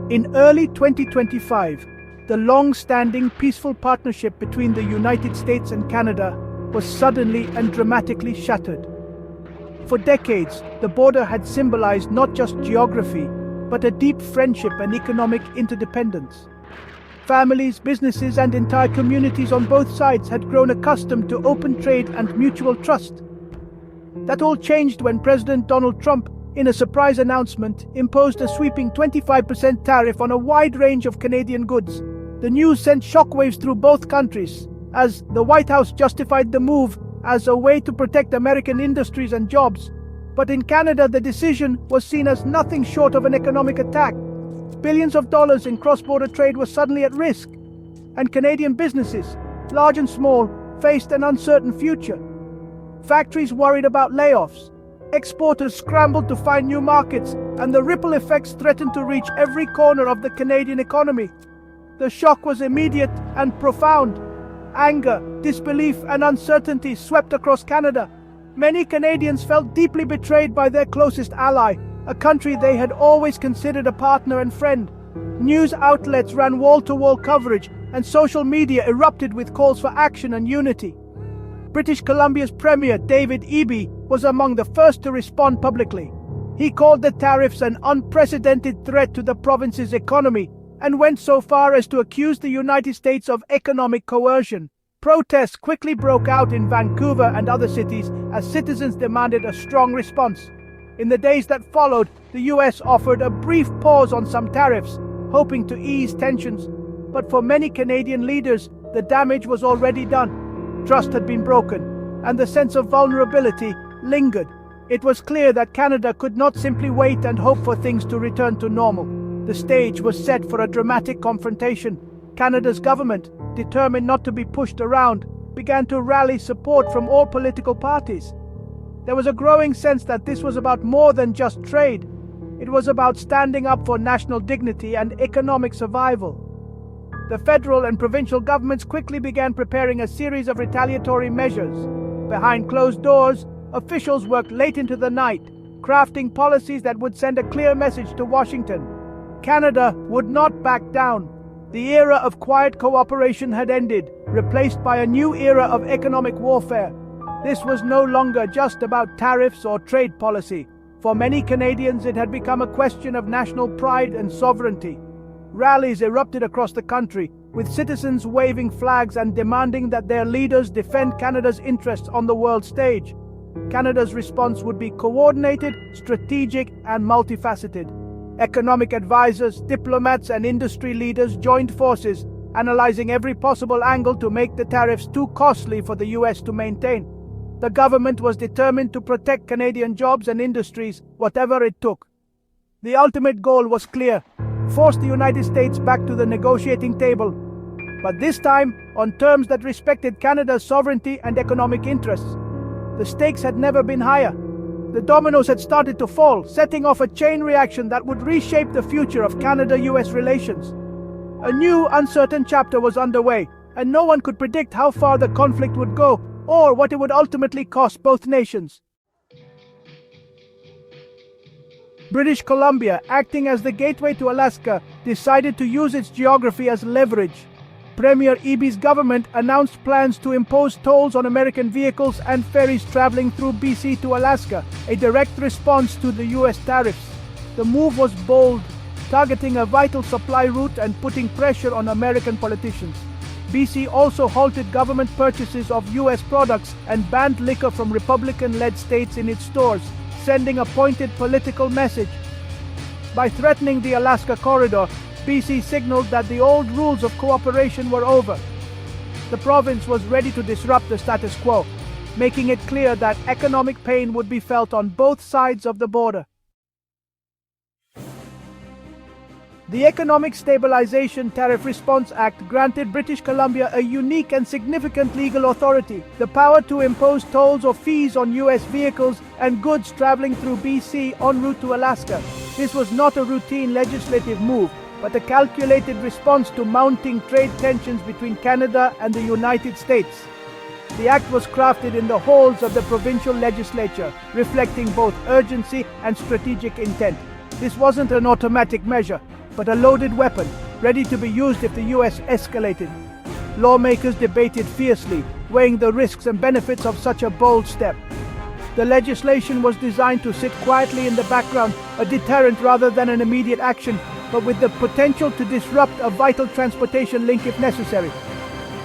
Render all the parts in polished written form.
In early 2025, the long-standing peaceful partnership between the United States and Canada was suddenly and dramatically shattered. For decades, the border had symbolized not just geography, but a deep friendship and economic interdependence. Families, businesses, and entire communities on both sides had grown accustomed to open trade and mutual trust. That all changed when President Donald Trump, in a surprise announcement, imposed a sweeping 25% tariff on a wide range of Canadian goods. The news sent shockwaves through both countries, as the White House justified the move as a way to protect American industries and jobs. But in Canada, the decision was seen as nothing short of an economic attack. Billions of dollars in cross-border trade were suddenly at risk, and Canadian businesses, large and small, faced an uncertain future. Factories worried about layoffs, exporters scrambled to find new markets, and the ripple effects threatened to reach every corner of the Canadian economy. The shock was immediate and profound. Anger, disbelief, and uncertainty swept across Canada. Many Canadians felt deeply betrayed by their closest ally, a country they had always considered a partner and friend. News outlets ran wall-to-wall coverage, and social media erupted with calls for action and unity. British Columbia's Premier, David Eby, was among the first to respond publicly. He called the tariffs an unprecedented threat to the province's economy and went so far as to accuse the United States of economic coercion. Protests quickly broke out in Vancouver and other cities as citizens demanded a strong response. In the days that followed, the US offered a brief pause on some tariffs, hoping to ease tensions. But for many Canadian leaders, the damage was already done. Trust had been broken, and the sense of vulnerability lingered. It was clear that Canada could not simply wait and hope for things to return to normal. The stage was set for a dramatic confrontation. Canada's government, determined not to be pushed around, began to rally support from all political parties. There was a growing sense that this was about more than just trade. It was about standing up for national dignity and economic survival. The federal and provincial governments quickly began preparing a series of retaliatory measures. Behind closed doors, officials worked late into the night, crafting policies that would send a clear message to Washington. Canada would not back down. The era of quiet cooperation had ended, replaced by a new era of economic warfare. This was no longer just about tariffs or trade policy. For many Canadians, it had become a question of national pride and sovereignty. Rallies erupted across the country, with citizens waving flags and demanding that their leaders defend Canada's interests on the world stage. Canada's response would be coordinated, strategic, and multifaceted. Economic advisors, diplomats, and industry leaders joined forces, analyzing every possible angle to make the tariffs too costly for the US to maintain. The government was determined to protect Canadian jobs and industries, whatever it took. The ultimate goal was clear: force the United States back to the negotiating table, but this time on terms that respected Canada's sovereignty and economic interests. The stakes had never been higher. The dominoes had started to fall, setting off a chain reaction that would reshape the future of Canada-US relations. A new, uncertain chapter was underway, and no one could predict how far the conflict would go or what it would ultimately cost both nations. British Columbia, acting as the gateway to Alaska, decided to use its geography as leverage. Premier Eby's government announced plans to impose tolls on American vehicles and ferries traveling through BC to Alaska, a direct response to the US tariffs. The move was bold, targeting a vital supply route and putting pressure on American politicians. BC also halted government purchases of US products and banned liquor from Republican-led states in its stores, sending a pointed political message. By threatening the Alaska corridor, BC signaled that the old rules of cooperation were over. The province was ready to disrupt the status quo, making it clear that economic pain would be felt on both sides of the border. The Economic Stabilization Tariff Response Act granted British Columbia a unique and significant legal authority: the power to impose tolls or fees on US vehicles and goods traveling through BC en route to Alaska. This was not a routine legislative move, but a calculated response to mounting trade tensions between Canada and the United States. The act was crafted in the halls of the provincial legislature, reflecting both urgency and strategic intent. This wasn't an automatic measure. but a loaded weapon, ready to be used if the US escalated. Lawmakers debated fiercely, weighing the risks and benefits of such a bold step. The legislation was designed to sit quietly in the background, a deterrent rather than an immediate action, but with the potential to disrupt a vital transportation link if necessary.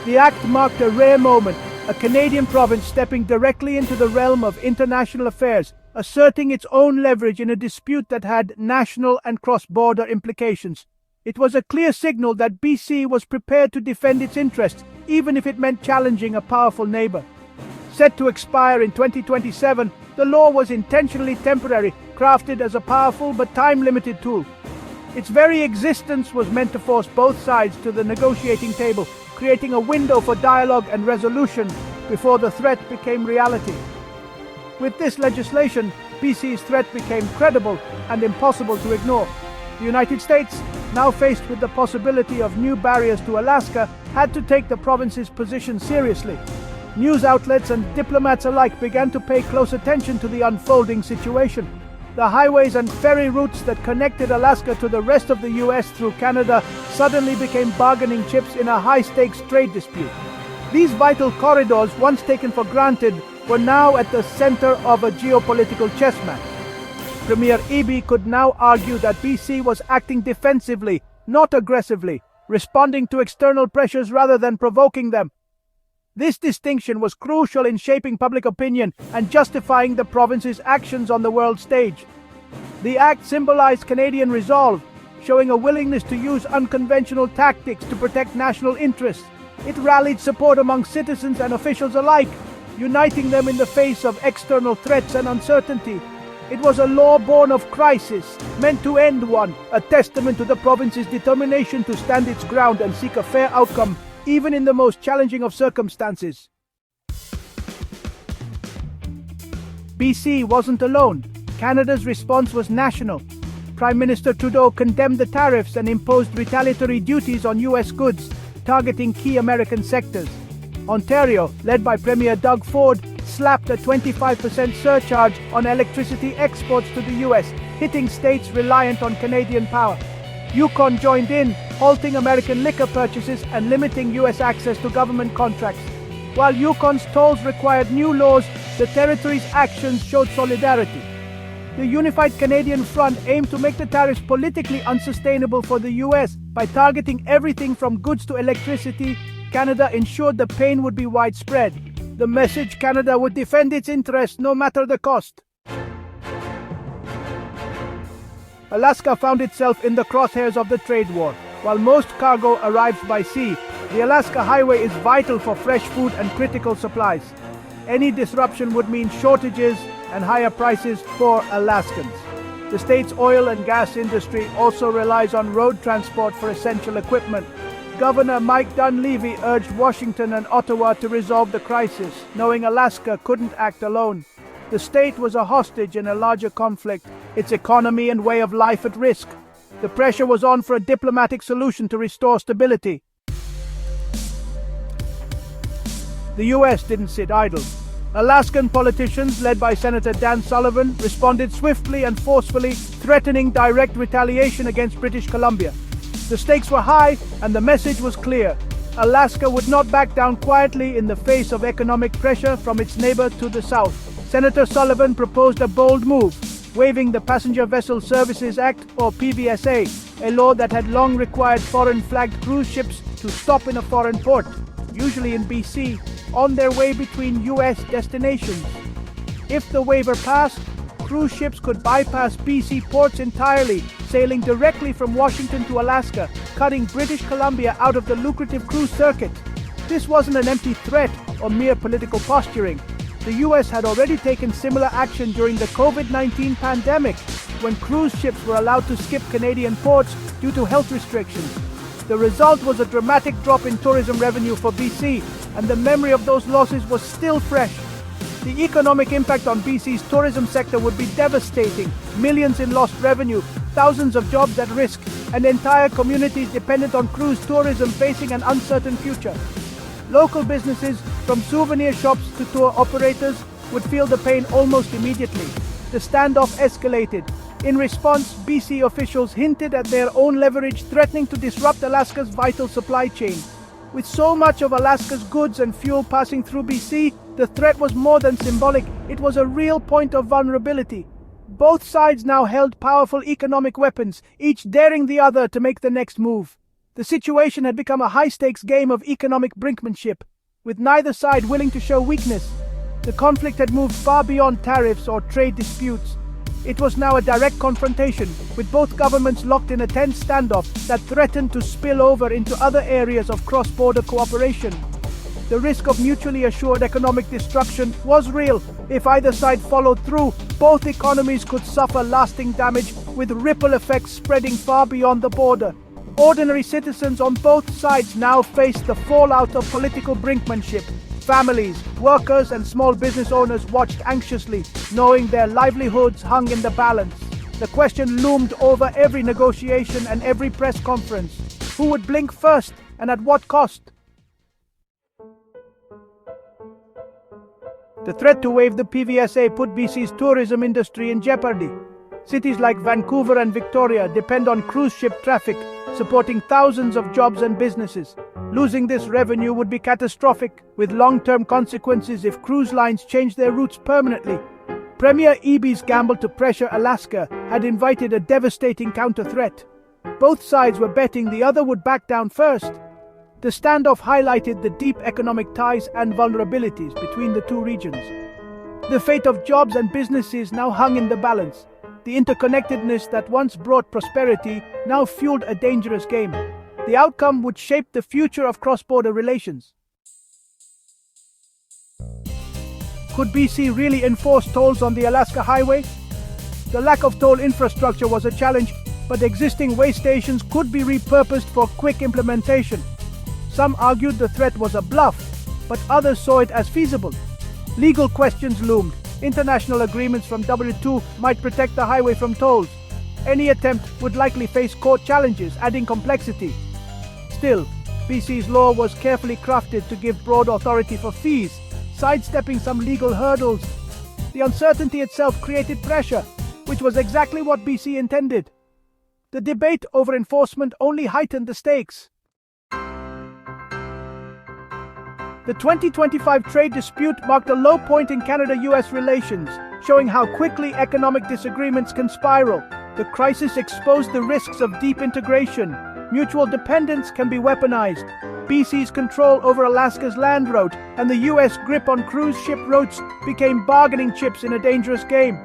The act marked a rare moment, a Canadian province stepping directly into the realm of international affairs, asserting its own leverage in a dispute that had national and cross-border implications. It was a clear signal that BC was prepared to defend its interests, even if it meant challenging a powerful neighbour. Set to expire in 2027, the law was intentionally temporary, crafted as a powerful but time-limited tool. Its very existence was meant to force both sides to the negotiating table, creating a window for dialogue and resolution before the threat became reality. With this legislation, BC's threat became credible and impossible to ignore. The United States, now faced with the possibility of new barriers to Alaska, had to take the province's position seriously. News outlets and diplomats alike began to pay close attention to the unfolding situation. The highways and ferry routes that connected Alaska to the rest of the US through Canada suddenly became bargaining chips in a high-stakes trade dispute. These vital corridors, once taken for granted, were now at the center of a geopolitical chess match. Premier Eby could now argue that BC was acting defensively, not aggressively, responding to external pressures rather than provoking them. This distinction was crucial in shaping public opinion and justifying the province's actions on the world stage. The act symbolized Canadian resolve, showing a willingness to use unconventional tactics to protect national interests. It rallied support among citizens and officials alike, uniting them in the face of external threats and uncertainty. It was a law born of crisis, meant to end one, a testament to the province's determination to stand its ground and seek a fair outcome, even in the most challenging of circumstances. BC wasn't alone. Canada's response was national. Prime Minister Trudeau condemned the tariffs and imposed retaliatory duties on US goods, targeting key American sectors. Ontario, led by Premier Doug Ford, slapped a 25% surcharge on electricity exports to the US, hitting states reliant on Canadian power. Yukon joined in, halting American liquor purchases and limiting US access to government contracts. While Yukon's tolls required new laws, the territory's actions showed solidarity. The unified Canadian front aimed to make the tariffs politically unsustainable for the US. By targeting everything from goods to electricity, Canada ensured the pain would be widespread. The message: Canada would defend its interests no matter the cost. Alaska found itself in the crosshairs of the trade war. While most cargo arrives by sea, the Alaska Highway is vital for fresh food and critical supplies. Any disruption would mean shortages and higher prices for Alaskans. The state's oil and gas industry also relies on road transport for essential equipment. Governor Mike Dunleavy urged Washington and Ottawa to resolve the crisis, knowing Alaska couldn't act alone. The state was a hostage in a larger conflict, its economy and way of life at risk. The pressure was on for a diplomatic solution to restore stability. The US didn't sit idle. Alaskan politicians, led by Senator Dan Sullivan, responded swiftly and forcefully, threatening direct retaliation against British Columbia. The stakes were high, and the message was clear. Alaska would not back down quietly in the face of economic pressure from its neighbor to the south. Senator Sullivan proposed a bold move, waiving the Passenger Vessel Services Act, or PVSA, a law that had long required foreign-flagged cruise ships to stop in a foreign port, usually in BC, on their way between US destinations. If the waiver passed, cruise ships could bypass BC ports entirely, sailing directly from Washington to Alaska, cutting British Columbia out of the lucrative cruise circuit. This wasn't an empty threat or mere political posturing. The US had already taken similar action during the COVID-19 pandemic, when cruise ships were allowed to skip Canadian ports due to health restrictions. The result was a dramatic drop in tourism revenue for BC, and the memory of those losses was still fresh. The economic impact on BC's tourism sector would be devastating. Millions in lost revenue, thousands of jobs at risk, and entire communities dependent on cruise tourism facing an uncertain future. Local businesses, from souvenir shops to tour operators, would feel the pain almost immediately. The standoff escalated. In response, BC officials hinted at their own leverage, threatening to disrupt Alaska's vital supply chain. With so much of Alaska's goods and fuel passing through BC, the threat was more than symbolic, it was a real point of vulnerability. Both sides now held powerful economic weapons, each daring the other to make the next move. The situation had become a high-stakes game of economic brinkmanship, with neither side willing to show weakness. The conflict had moved far beyond tariffs or trade disputes. It was now a direct confrontation, with both governments locked in a tense standoff that threatened to spill over into other areas of cross-border cooperation. The risk of mutually assured economic destruction was real. If either side followed through, both economies could suffer lasting damage, with ripple effects spreading far beyond the border. Ordinary citizens on both sides now faced the fallout of political brinkmanship. Families, workers, and small business owners watched anxiously, knowing their livelihoods hung in the balance. The question loomed over every negotiation and every press conference. Who would blink first, and at what cost? The threat to waive the PVSA put BC's tourism industry in jeopardy. Cities like Vancouver and Victoria depend on cruise ship traffic, supporting thousands of jobs and businesses. Losing this revenue would be catastrophic, with long-term consequences if cruise lines change their routes permanently. Premier Eby's gamble to pressure Alaska had invited a devastating counter-threat. Both sides were betting the other would back down first. The standoff highlighted the deep economic ties and vulnerabilities between the two regions. The fate of jobs and businesses now hung in the balance. The interconnectedness that once brought prosperity now fueled a dangerous game. The outcome would shape the future of cross-border relations. Could BC really enforce tolls on the Alaska Highway? The lack of toll infrastructure was a challenge, but existing way stations could be repurposed for quick implementation. Some argued the threat was a bluff, but others saw it as feasible. Legal questions loomed. International agreements from W2 might protect the highway from tolls. Any attempt would likely face court challenges, adding complexity. Still, BC's law was carefully crafted to give broad authority for fees, sidestepping some legal hurdles. The uncertainty itself created pressure, which was exactly what BC intended. The debate over enforcement only heightened the stakes. The 2025 trade dispute marked a low point in Canada-US relations, showing how quickly economic disagreements can spiral. The crisis exposed the risks of deep integration. Mutual dependence can be weaponized. BC's control over Alaska's land route and the US grip on cruise ship routes became bargaining chips in a dangerous game.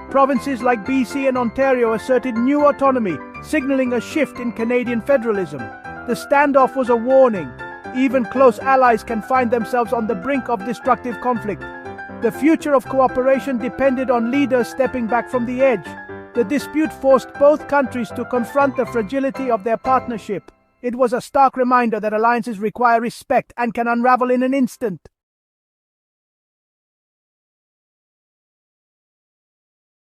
Provinces like BC and Ontario asserted new autonomy, signaling a shift in Canadian federalism. The standoff was a warning. Even close allies can find themselves on the brink of destructive conflict. The future of cooperation depended on leaders stepping back from the edge. The dispute forced both countries to confront the fragility of their partnership. It was a stark reminder that alliances require respect and can unravel in an instant.